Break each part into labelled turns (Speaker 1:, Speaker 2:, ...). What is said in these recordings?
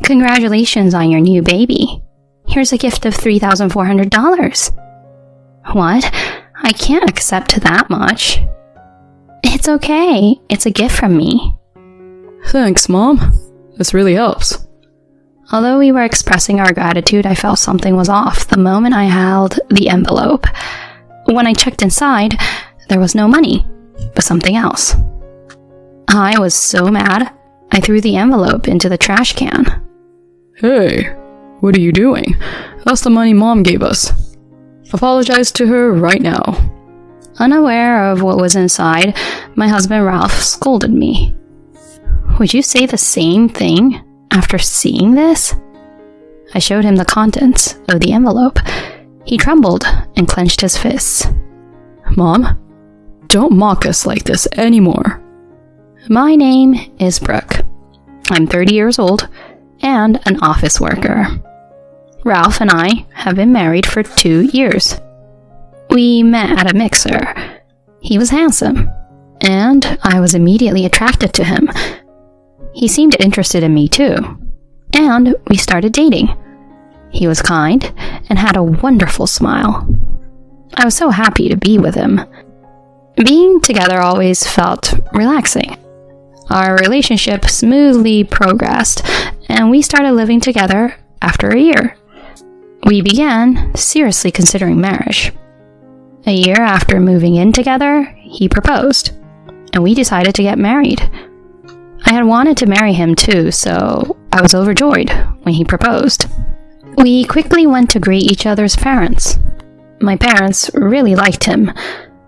Speaker 1: Congratulations on your new baby. Here's a gift of $3,400. What? I can't accept that much. It's okay. It's a gift from me.
Speaker 2: Thanks, Mom. This really helps.
Speaker 1: Although we were expressing our gratitude, I felt something was off the moment I held the envelope. When I checked inside, there was no money, but something else. I was so mad, I threw the envelope into the trash can.
Speaker 2: Hey, what are you doing? That's the money Mom gave us. Apologize to her right now.
Speaker 1: Unaware of what was inside, my husband Ralph scolded me. Would you say the same thing after seeing this? I showed him the contents of the envelope. He trembled and clenched his fists.
Speaker 2: Mom, don't mock us like this anymore.
Speaker 1: My name is Brooke. I'm 30 years old and an office worker. Ralph and I have been married for 2 years. We met at a mixer. He was handsome, and I was immediately attracted to him. He seemed interested in me too, and we started dating. He was kind and had a wonderful smile. I was so happy to be with him. Being together always felt relaxing. Our relationship smoothly progressed, and we started living together after a year. We began seriously considering marriage. A year after moving in together, he proposed, and we decided to get married. I had wanted to marry him too, so I was overjoyed when he proposed. We quickly went to greet each other's parents. My parents really liked him.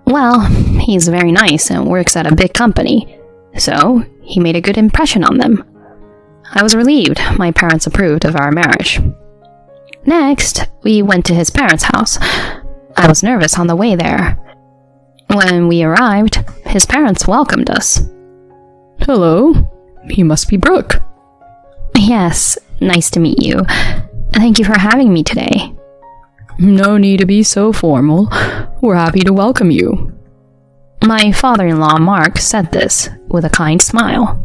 Speaker 1: Well, he's very nice and works at a big company, so he made a good impression on them. I was relieved my parents approved of our marriage. Next, we went to his parents' house. I was nervous on the way there. When we arrived, his parents welcomed us.
Speaker 2: Hello, you must be Brooke.
Speaker 1: Yes, nice to meet you. Thank you for having me today.
Speaker 2: No need to be so formal. We're happy to welcome you.
Speaker 1: My father-in-law, Mark, said this with a kind smile.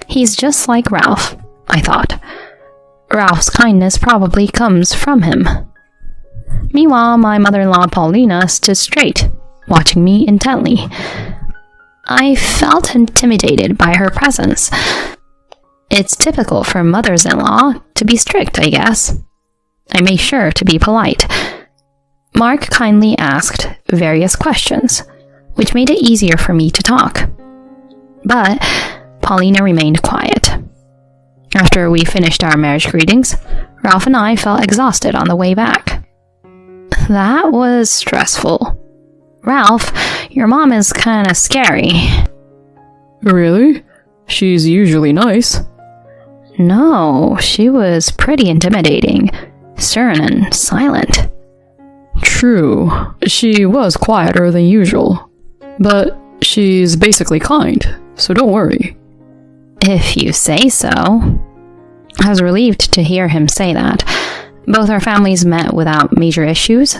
Speaker 1: He's just like Ralph, I thought. Ralph's kindness probably comes from him. Meanwhile, my mother-in-law, Paulina, stood straight, watching me intently. I felt intimidated by her presence. It's typical for mothers-in-law to be strict, I guess. I made sure to be polite. Mark kindly asked various questions, which made it easier for me to talk. But Paulina remained quiet. After we finished our marriage greetings, Ralph and I felt exhausted on the way back. That was stressful. Ralph, your mom is kinda scary.
Speaker 2: Really? She's usually nice.
Speaker 1: No, she was pretty intimidating, stern and silent.
Speaker 2: True, she was quieter than usual. But she's basically kind, so don't worry.
Speaker 1: If you say so. I was relieved to hear him say that. Both our families met without major issues,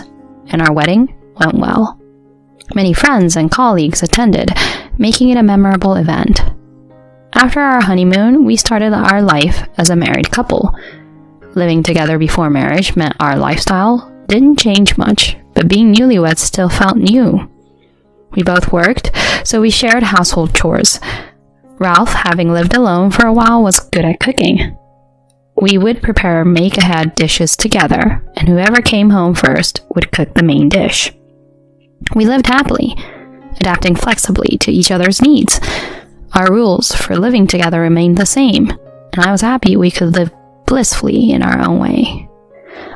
Speaker 1: and our wedding went well. Many friends and colleagues attended, making it a memorable event. After our honeymoon, we started our life as a married couple. Living together before marriage meant our lifestyle didn't change much, but being newlyweds still felt new. We both worked, so we shared household chores. Ralph, having lived alone for a while, was good at cooking. We would prepare make-ahead dishes together, and whoever came home first would cook the main dish. We lived happily, adapting flexibly to each other's needs. Our rules for living together remained the same, and I was happy we could live blissfully in our own way.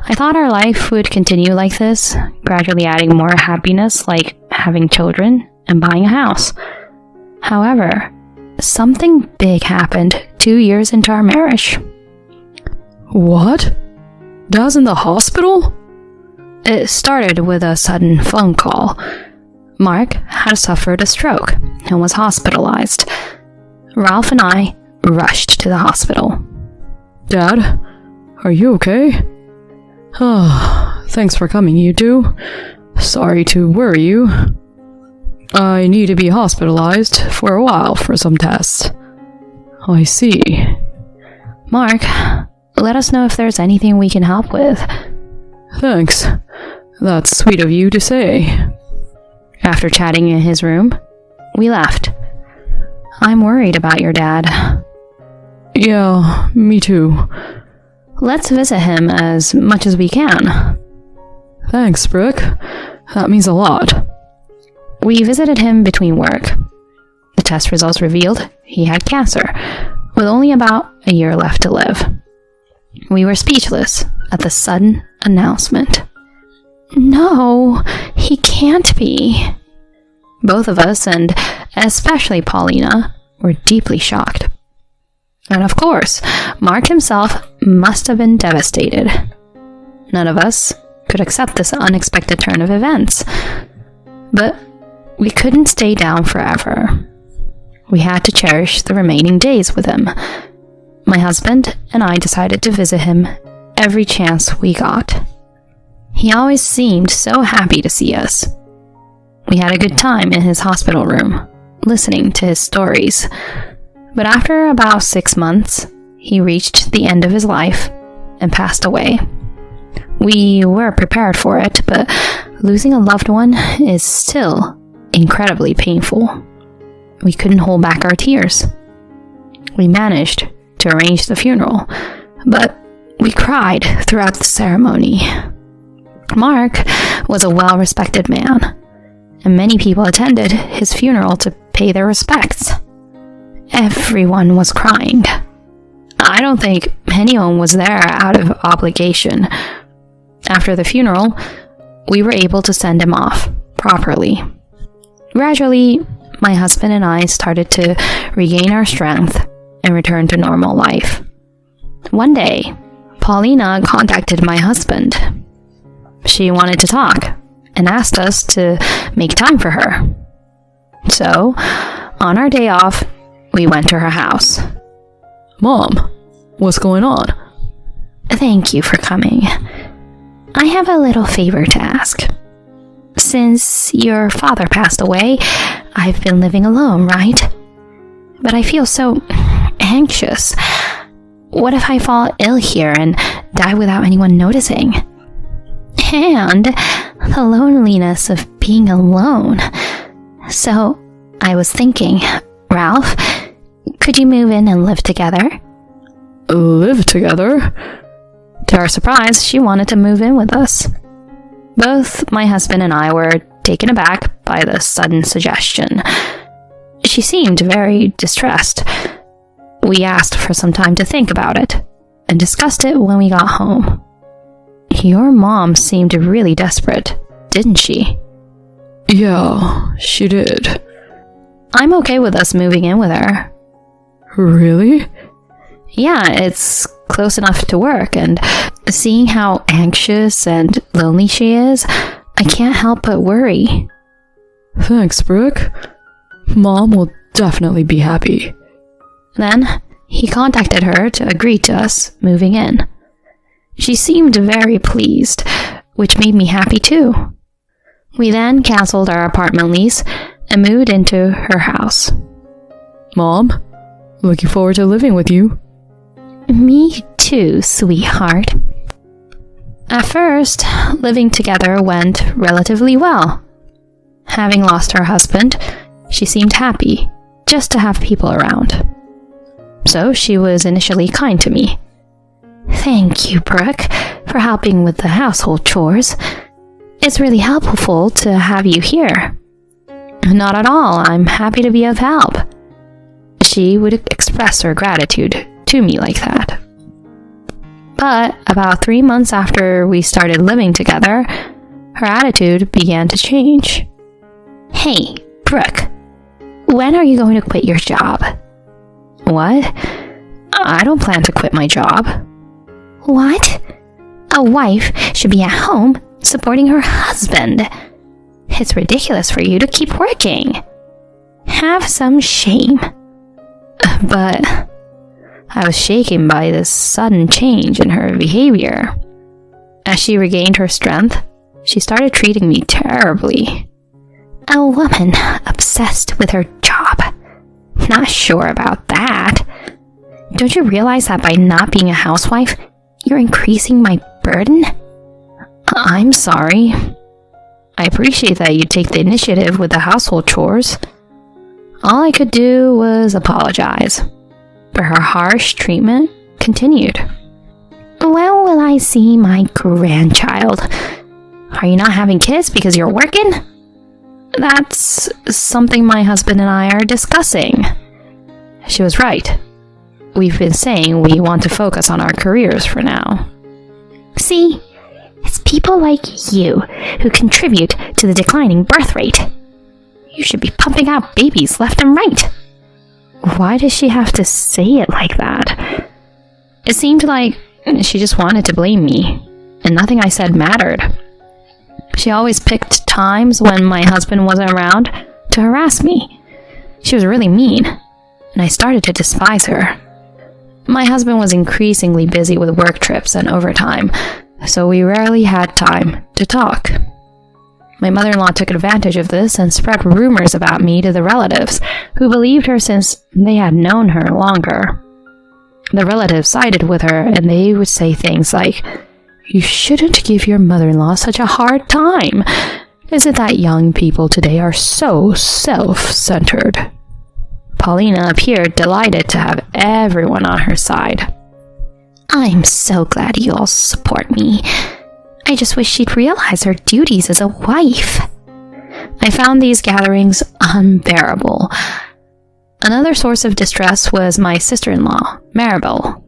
Speaker 1: I thought our life would continue like this, gradually adding more happiness like having children and buying a house. However, something big happened 2 years into our marriage.
Speaker 2: What? Dad's in the hospital?
Speaker 1: It started with a sudden phone call. Mark had suffered a stroke and was hospitalized. Ralph and I rushed to the hospital.
Speaker 2: Dad, are you okay? Thanks for coming, you two. Sorry to worry you. I need to be hospitalized for a while for some tests. I see.
Speaker 1: Mark, let us know if there's anything we can help with.
Speaker 2: Thanks. That's sweet of you to say.
Speaker 1: After chatting in his room, we left. I'm worried about your dad.
Speaker 2: Yeah, me too.
Speaker 1: Let's visit him as much as we can.
Speaker 2: Thanks, Brooke. That means a lot.
Speaker 1: We visited him between work. The test results revealed he had cancer, with only about a year left to live. We were speechless at the sudden announcement. No, he can't be. Both of us, and especially Paulina, were deeply shocked. And of course, Mark himself must have been devastated. None of us could accept this unexpected turn of events. But we couldn't stay down forever. We had to cherish the remaining days with him. My husband and I decided to visit him every chance we got. He always seemed so happy to see us. We had a good time in his hospital room, listening to his stories. But after about 6 months, he reached the end of his life and passed away. We were prepared for it, but losing a loved one is still incredibly painful. We couldn't hold back our tears. We managed to arrange the funeral, but we cried throughout the ceremony. Mark was a well-respected man, and many people attended his funeral to pay their respects. Everyone was crying. I don't think anyone was there out of obligation. After the funeral, we were able to send him off properly. Gradually, my husband and I started to regain our strength and return to normal life. One day, Paulina contacted my husband. She wanted to talk and asked us to make time for her. So, on our day off, we went to her house.
Speaker 2: Mom, what's going on?
Speaker 1: Thank you for coming. I have a little favor to ask. Since your father passed away, I've been living alone, right? But I feel so anxious. What if I fall ill here and die without anyone noticing? And the loneliness of being alone. So, I was thinking, Ralph, could you move in and live together?
Speaker 2: Live together?
Speaker 1: To our surprise, she wanted to move in with us. Both my husband and I were taken aback by the sudden suggestion. She seemed very distressed. We asked for some time to think about it, and discussed it when we got home. Your mom seemed really desperate, didn't she?
Speaker 2: Yeah, she did.
Speaker 1: I'm okay with us moving in with her.
Speaker 2: Really?
Speaker 1: Yeah, it's close enough to work, and seeing how anxious and lonely she is, I can't help but worry.
Speaker 2: Thanks, Brooke. Mom will definitely be happy.
Speaker 1: Then, he contacted her to agree to us moving in. She seemed very pleased, which made me happy too. We then canceled our apartment lease and moved into her house.
Speaker 2: Mom, looking forward to living with you.
Speaker 1: Me too, sweetheart. At first, living together went relatively well. Having lost her husband, she seemed happy just to have people around. So she was initially kind to me. Thank you, Brooke, for helping with the household chores. It's really helpful to have you here. Not at all, I'm happy to be of help. She would express her gratitude to me like that. But about 3 months after we started living together, her attitude began to change. Hey, Brooke, when are you going to quit your job? What? I don't plan to quit my job. What? A wife should be at home supporting her husband. It's ridiculous for you to keep working. Have some shame. But I was shaken by this sudden change in her behavior. As she regained her strength, she started treating me terribly. A woman obsessed with her job. Not sure about that. Don't you realize that by not being a housewife, You're increasing my burden? I'm sorry. I appreciate that you take the initiative with the household chores. All I could do was apologize, but her harsh treatment continued. When will I see my grandchild? Are you not having kids because you're working? That's something my husband and I are discussing. She was right. We've been saying we want to focus on our careers for now. See, it's people like you who contribute to the declining birth rate. You should be pumping out babies left and right. Why does she have to say it like that? It seemed like she just wanted to blame me, and nothing I said mattered. She always picked times when my husband wasn't around to harass me. She was really mean, and I started to despise her. My husband was increasingly busy with work trips and overtime, so we rarely had time to talk. My mother-in-law took advantage of this and spread rumors about me to the relatives, who believed her since they had known her longer. The relatives sided with her, and they would say things like, "You shouldn't give your mother-in-law such a hard time. Is it that young people today are so self-centered?" Paulina appeared delighted to have everyone on her side. I'm so glad you all support me. I just wish she'd realize her duties as a wife. I found these gatherings unbearable. Another source of distress was my sister-in-law, Maribel.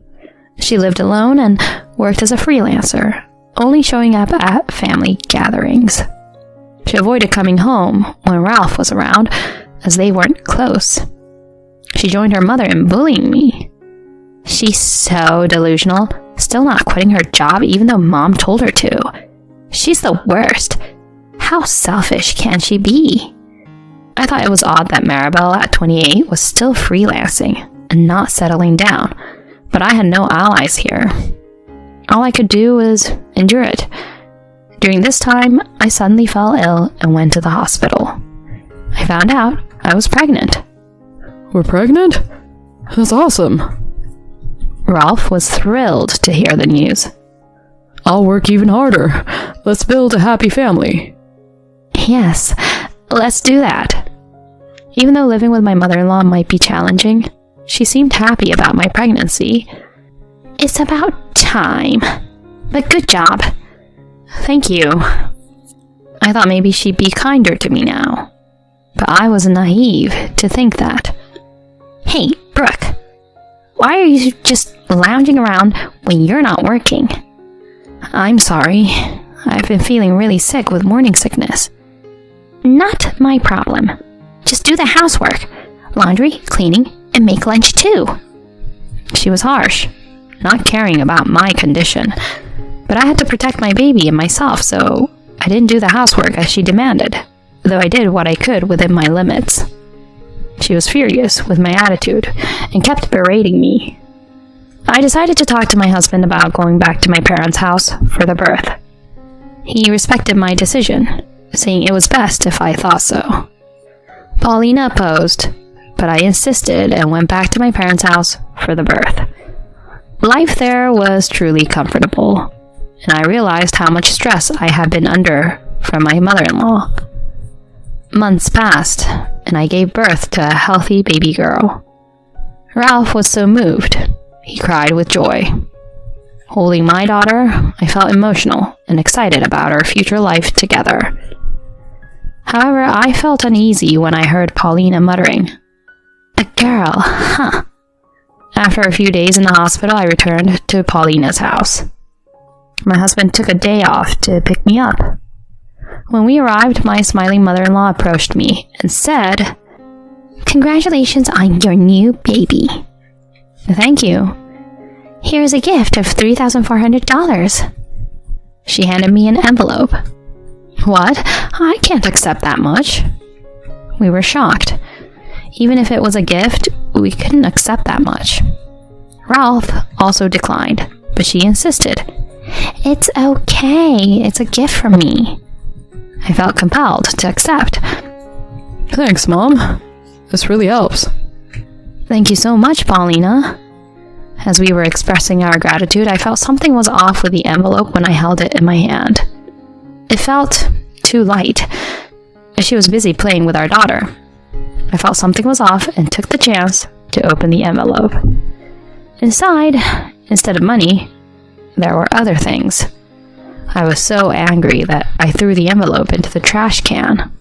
Speaker 1: She lived alone and worked as a freelancer, only showing up at family gatherings. She avoided coming home when Ralph was around, as they weren't close. She joined her mother in bullying me. She's so delusional, still not quitting her job even though Mom told her to. She's the worst. How selfish can she be? I thought it was odd that Maribel at 28 was still freelancing and not settling down, but I had no allies here. All I could do was endure it. During this time, I suddenly fell ill and went to the hospital. I found out I was pregnant.
Speaker 2: We're pregnant? That's awesome.
Speaker 1: Ralph was thrilled to hear the news.
Speaker 2: I'll work even harder. Let's build a happy family.
Speaker 1: Yes, let's do that. Even though living with my mother-in-law might be challenging, she seemed happy about my pregnancy. It's about time. But good job. Thank you. I thought maybe she'd be kinder to me now. But I was naive to think that. Hey, Brooke. Why are you just lounging around when you're not working? I'm sorry. I've been feeling really sick with morning sickness. Not my problem. Just do the housework. Laundry, cleaning, and make lunch too. She was harsh, not caring about my condition. But I had to protect my baby and myself, so I didn't do the housework as she demanded, though I did what I could within my limits. She was furious with my attitude and kept berating me. I decided to talk to my husband about going back to my parents' house for the birth. He respected my decision, saying it was best if I thought so. Paulina opposed, but I insisted and went back to my parents' house for the birth. Life there was truly comfortable, and I realized how much stress I had been under from my mother-in-law. Months passed, and I gave birth to a healthy baby girl. Ralph was so moved, he cried with joy. Holding my daughter, I felt emotional and excited about our future life together. However, I felt uneasy when I heard Paulina muttering, "A girl, huh?" After a few days in the hospital, I returned to Paulina's house. My husband took a day off to pick me up. When we arrived, my smiling mother-in-law approached me and said, "Congratulations on your new baby." "Thank you. Here's a gift of $3,400. She handed me an envelope. "What? I can't accept that much." We were shocked. Even if it was a gift, we couldn't accept that much. Ralph also declined, but she insisted. "It's okay. It's a gift from me." I felt compelled to accept.
Speaker 2: Thanks, Mom. This really helps.
Speaker 1: Thank you so much, Paulina. As we were expressing our gratitude, I felt something was off with the envelope when I held it in my hand. It felt too light. She was busy playing with our daughter. I felt something was off and took the chance to open the envelope. Inside, instead of money, there were other things. I was so angry that I threw the envelope into the trash can.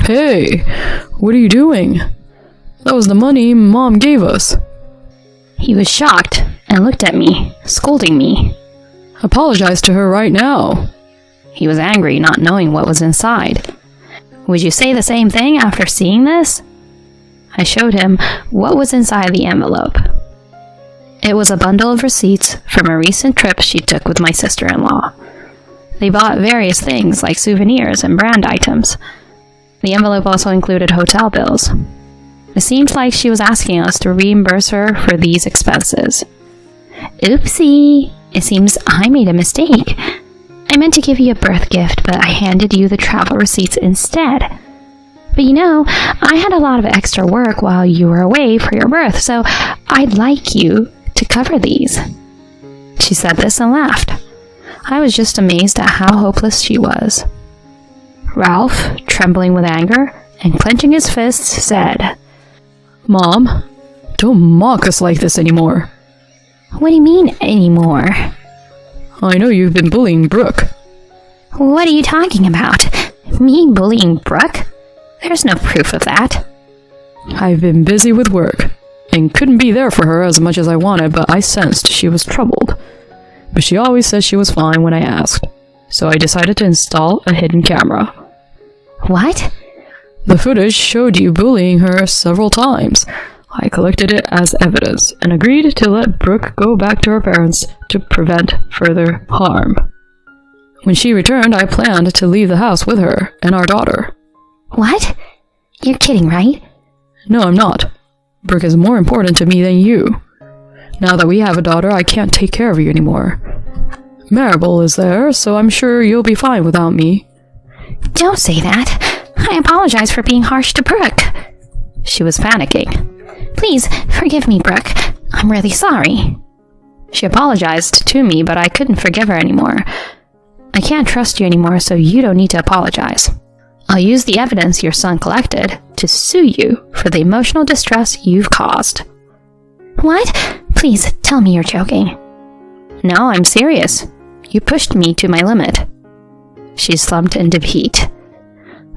Speaker 2: Hey, what are you doing? That was the money Mom gave us.
Speaker 1: He was shocked and looked at me, scolding me.
Speaker 2: Apologize to her right now.
Speaker 1: He was angry, not knowing what was inside. Would you say the same thing after seeing this? I showed him what was inside the envelope. It was a bundle of receipts from a recent trip she took with my sister-in-law. They bought various things like souvenirs and brand items. The envelope also included hotel bills. It seemed like she was asking us to reimburse her for these expenses. Oopsie! It seems I made a mistake. I meant to give you a birth gift, but I handed you the travel receipts instead. But you know, I had a lot of extra work while you were away for your birth, so I'd like you to cover these. She said this and laughed. I was just amazed at how hopeless she was. Ralph, trembling with anger and clenching his fists, said,
Speaker 2: Mom, don't mock us like this anymore.
Speaker 1: What do you mean, anymore?
Speaker 2: I know you've been bullying Brooke.
Speaker 1: What are you talking about? Me bullying Brooke? There's no proof of that.
Speaker 2: I've been busy with work and couldn't be there for her as much as I wanted, but I sensed she was troubled. But she always said she was fine when I asked, so I decided to install a hidden camera.
Speaker 1: What?
Speaker 2: The footage showed you bullying her several times. I collected it as evidence and agreed to let Brooke go back to her parents to prevent further harm. When she returned, I planned to leave the house with her and our daughter.
Speaker 1: What? You're kidding, right?
Speaker 2: No, I'm not. Brooke is more important to me than you. Now that we have a daughter, I can't take care of you anymore. Maribel is there, so I'm sure you'll be fine without me.
Speaker 1: Don't say that. I apologize for being harsh to Brooke. She was panicking. Please, forgive me, Brooke. I'm really sorry. She apologized to me, but I couldn't forgive her anymore. I can't trust you anymore, so you don't need to apologize. I'll use the evidence your son collected to sue you for the emotional distress you've caused. What? Please, tell me you're joking. No, I'm serious. You pushed me to my limit. She slumped into defeat.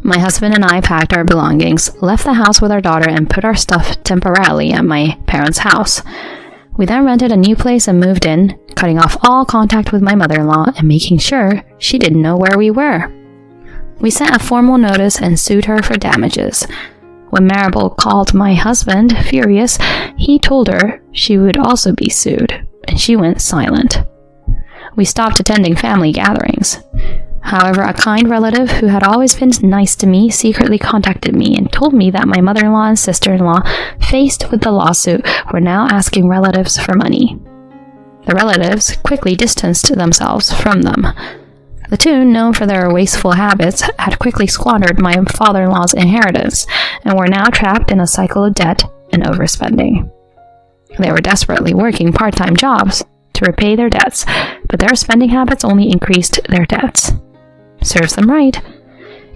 Speaker 1: My husband and I packed our belongings, left the house with our daughter, and put our stuff temporarily at my parents' house. We then rented a new place and moved in, cutting off all contact with my mother-in-law and making sure she didn't know where we were. We sent a formal notice and sued her for damages. When Maribel called my husband, furious, he told her she would also be sued, and she went silent. We stopped attending family gatherings. However, a kind relative who had always been nice to me secretly contacted me and told me that my mother-in-law and sister-in-law, faced with the lawsuit, were now asking relatives for money. The relatives quickly distanced themselves from them. The two, known for their wasteful habits, had quickly squandered my father-in-law's inheritance and were now trapped in a cycle of debt and overspending. They were desperately working part-time jobs to repay their debts, but their spending habits only increased their debts. Serves them right.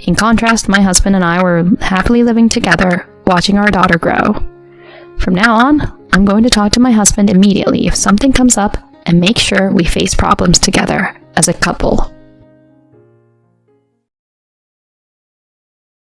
Speaker 1: In contrast, my husband and I were happily living together, watching our daughter grow. From now on, I'm going to talk to my husband immediately if something comes up and make sure we face problems together as a couple.